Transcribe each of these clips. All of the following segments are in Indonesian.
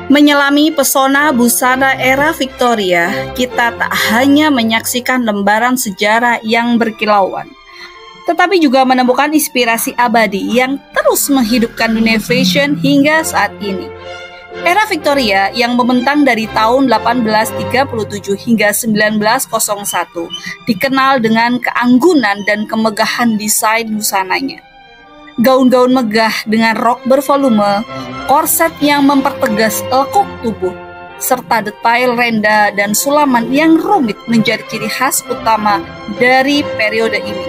Menyelami pesona busana era Victoria, kita tak hanya menyaksikan lembaran sejarah yang berkilauan, tetapi juga menemukan inspirasi abadi yang terus menghidupkan dunia fashion hingga saat ini. Era Victoria yang membentang dari tahun 1837 hingga 1901 dikenal dengan keanggunan dan kemegahan desain busananya. Gaun-gaun megah dengan rok bervolume, korset yang mempertegas lekuk tubuh, serta detail renda dan sulaman yang rumit menjadi ciri khas utama dari periode ini.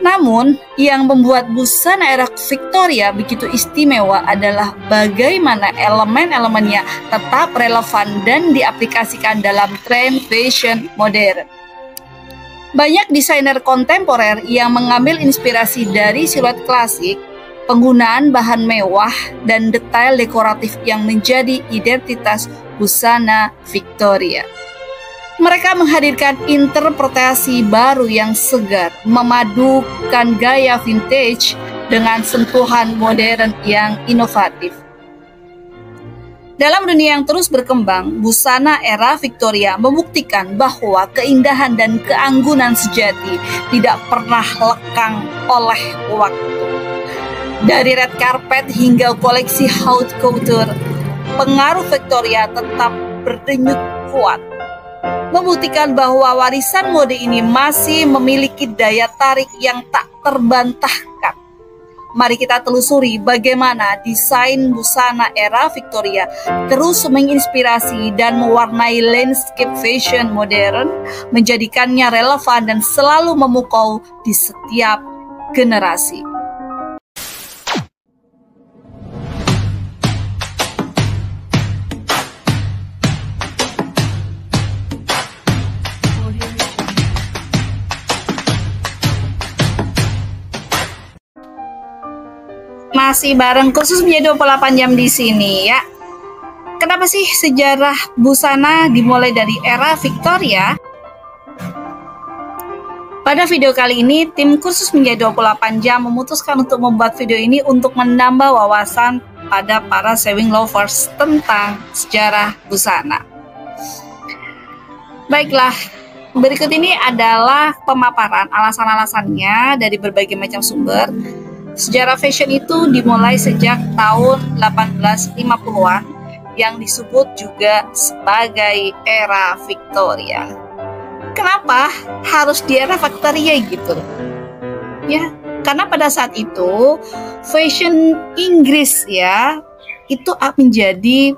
Namun, yang membuat busana era Victoria begitu istimewa adalah bagaimana elemen-elemennya tetap relevan dan diaplikasikan dalam tren fashion modern. Banyak desainer kontemporer yang mengambil inspirasi dari siluet klasik, penggunaan bahan mewah, dan detail dekoratif yang menjadi identitas busana Victoria. Mereka menghadirkan interpretasi baru yang segar, memadukan gaya vintage dengan sentuhan modern yang inovatif. Dalam dunia yang terus berkembang, busana era Victoria membuktikan bahwa keindahan dan keanggunan sejati tidak pernah lekang oleh waktu. Dari red carpet hingga koleksi haute couture, pengaruh Victoria tetap berdenyut kuat, membuktikan bahwa warisan mode ini masih memiliki daya tarik yang tak terbantahkan. Mari kita telusuri bagaimana desain busana era Victoria terus menginspirasi dan mewarnai landscape fashion modern, menjadikannya relevan dan selalu memukau di setiap generasi. Masih bareng Kursus menjadi 28 jam di sini ya. Kenapa sih sejarah busana dimulai dari era Victoria? Pada video kali ini, tim Kursus menjadi 28 jam memutuskan untuk membuat video ini untuk menambah wawasan pada para sewing lovers tentang sejarah busana. Baiklah, berikut ini adalah pemaparan alasan-alasannya dari berbagai macam sumber. Sejarah fashion itu dimulai sejak tahun 1850-an yang disebut juga sebagai era Victoria. Kenapa harus di era Victoria gitu? Ya, karena pada saat itu fashion Inggris ya itu menjadi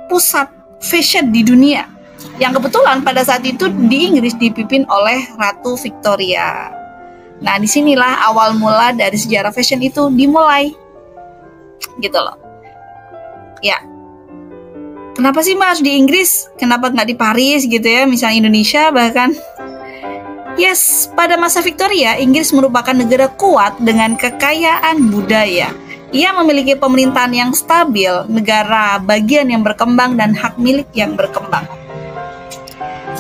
pusat fashion di dunia. Yang kebetulan pada saat itu di Inggris dipimpin oleh Ratu Victoria. Nah, disinilah awal mula dari sejarah fashion itu dimulai, gitu loh. Ya, kenapa sih Mas di Inggris? Kenapa nggak di Paris gitu ya, misalnya Indonesia bahkan? Yes, pada masa Victoria, Inggris merupakan negara kuat dengan kekayaan budaya. Ia memiliki pemerintahan yang stabil, negara bagian yang berkembang, dan hak milik yang berkembang.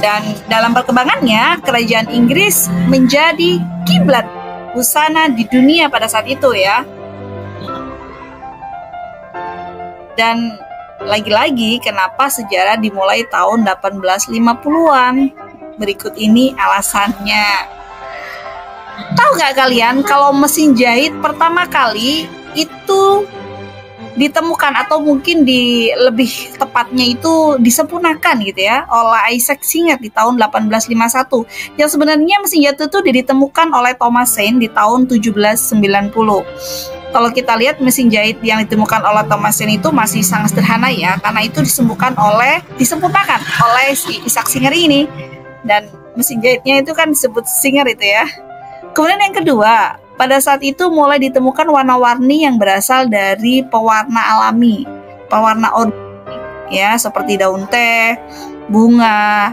Dan dalam perkembangannya, kerajaan Inggris menjadi kiblat busana di dunia pada saat itu ya. Dan lagi-lagi kenapa sejarah dimulai tahun 1850-an? Berikut ini alasannya. Tahu nggak kalian kalau mesin jahit pertama kali itu ditemukan atau mungkin lebih tepatnya itu disempurnakan gitu ya oleh Isaac Singer di tahun 1851. Yang sebenarnya mesin jahit itu ditemukan oleh Thomas Saint di tahun 1790. Kalau kita lihat mesin jahit yang ditemukan oleh Thomas Saint itu masih sangat sederhana ya, karena itu disempurnakan oleh si Isaac Singer ini, dan mesin jahitnya itu kan disebut Singer itu ya. Kemudian yang kedua, pada saat itu mulai ditemukan warna-warni yang berasal dari pewarna alami, pewarna organik ya, seperti daun teh, bunga,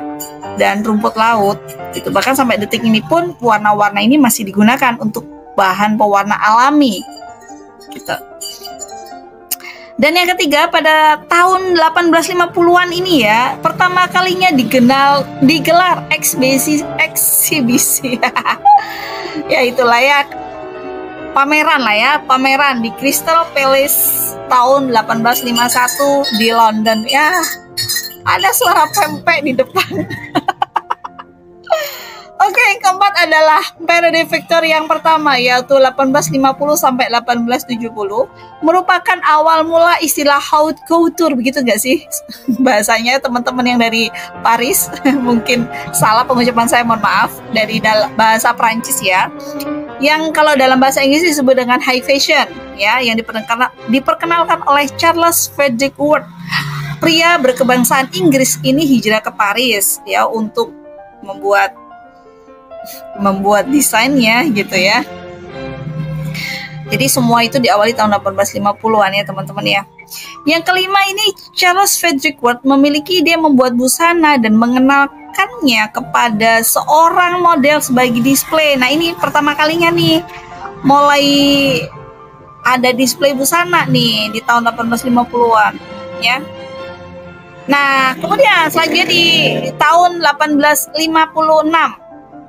dan rumput laut. Gitu. Bahkan sampai detik ini pun warna-warna ini masih digunakan untuk bahan pewarna alami. Gitu. Dan yang ketiga, pada tahun 1850-an ini ya, pertama kalinya digelar eksibisi. Ya itulah ya. pameran lah ya, pameran di Crystal Palace tahun 1851 di London. Ya, ada suara pempek di depan. Oke, yang keempat adalah periode Victoria yang pertama, yaitu 1850 sampai 1870, merupakan awal mula istilah haute couture, begitu nggak sih? Bahasanya teman-teman yang dari Paris, mungkin salah pengucapan saya, mohon maaf, dari bahasa Prancis ya. Yang kalau dalam bahasa Inggris disebut dengan high fashion, ya, yang diperkenalkan oleh Charles Frederick Worth. Pria berkebangsaan Inggris ini hijrah ke Paris ya untuk membuat desainnya gitu ya. Jadi semua itu diawali tahun 1850-an ya teman-teman ya. Yang kelima ini, Charles Frederick Worth memiliki ide membuat busana dan mengenalkannya kepada seorang model sebagai display. Nah, ini pertama kalinya nih mulai ada display busana nih di tahun 1850-an ya. Nah, kemudian selanjutnya di tahun 1856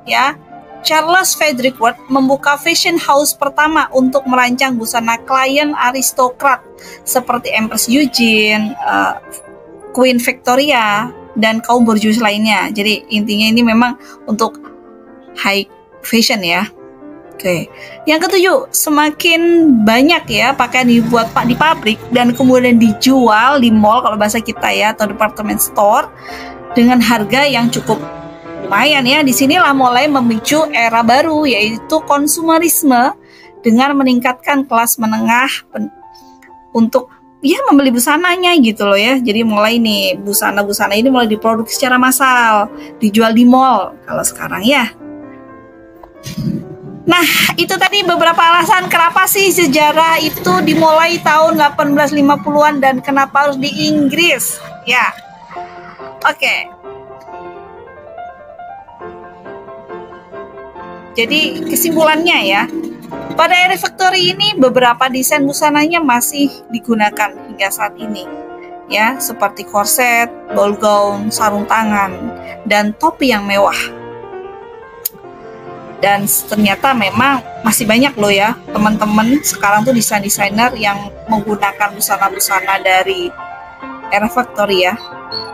ya, Charles Frederick Worth membuka fashion house pertama untuk merancang busana klien aristokrat seperti Empress Eugene, Queen Victoria, dan kaum borjuis lainnya. Jadi intinya ini memang untuk high fashion ya. Oke. Yang ketujuh, semakin banyak ya pakaian dibuat di pabrik dan kemudian dijual di mall kalau bahasa kita ya, atau department store dengan harga yang cukup lumayan ya. Disinilah mulai memicu era baru, yaitu konsumerisme dengan meningkatkan kelas menengah untuk ya membeli busananya gitu loh ya. Jadi mulai nih busana-busana ini mulai diproduksi secara massal, dijual di mall kalau sekarang ya. Nah, itu tadi beberapa alasan kenapa sih sejarah itu dimulai tahun 1850-an dan kenapa harus di Inggris ya. Oke. Jadi kesimpulannya ya, pada era Victoria ini beberapa desain busananya masih digunakan hingga saat ini ya, seperti korset, ball gown, sarung tangan, dan topi yang mewah. Dan ternyata memang masih banyak loh ya teman-teman sekarang tuh desainer yang menggunakan busana-busana dari era Victoria.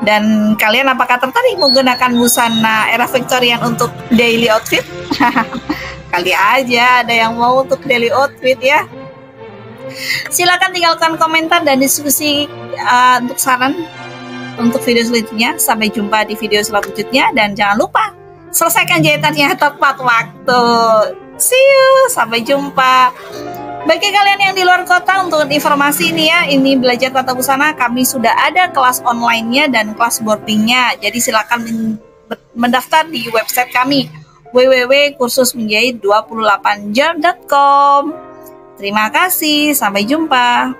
Dan kalian apakah tertarik menggunakan busana era Victorian untuk daily outfit? Kali aja ada yang mau untuk daily outfit ya. Silakan tinggalkan komentar dan diskusi untuk saran untuk video selanjutnya. Sampai jumpa di video selanjutnya dan jangan lupa selesaikan jahitannya tepat waktu. See you, sampai jumpa. Bagi kalian yang di luar kota, untuk informasi ini ya, ini belajar tata busana, kami sudah ada kelas online-nya dan kelas boarding-nya. Jadi silakan mendaftar di website kami www.kursusmenjahit28jam.com. Terima kasih, sampai jumpa.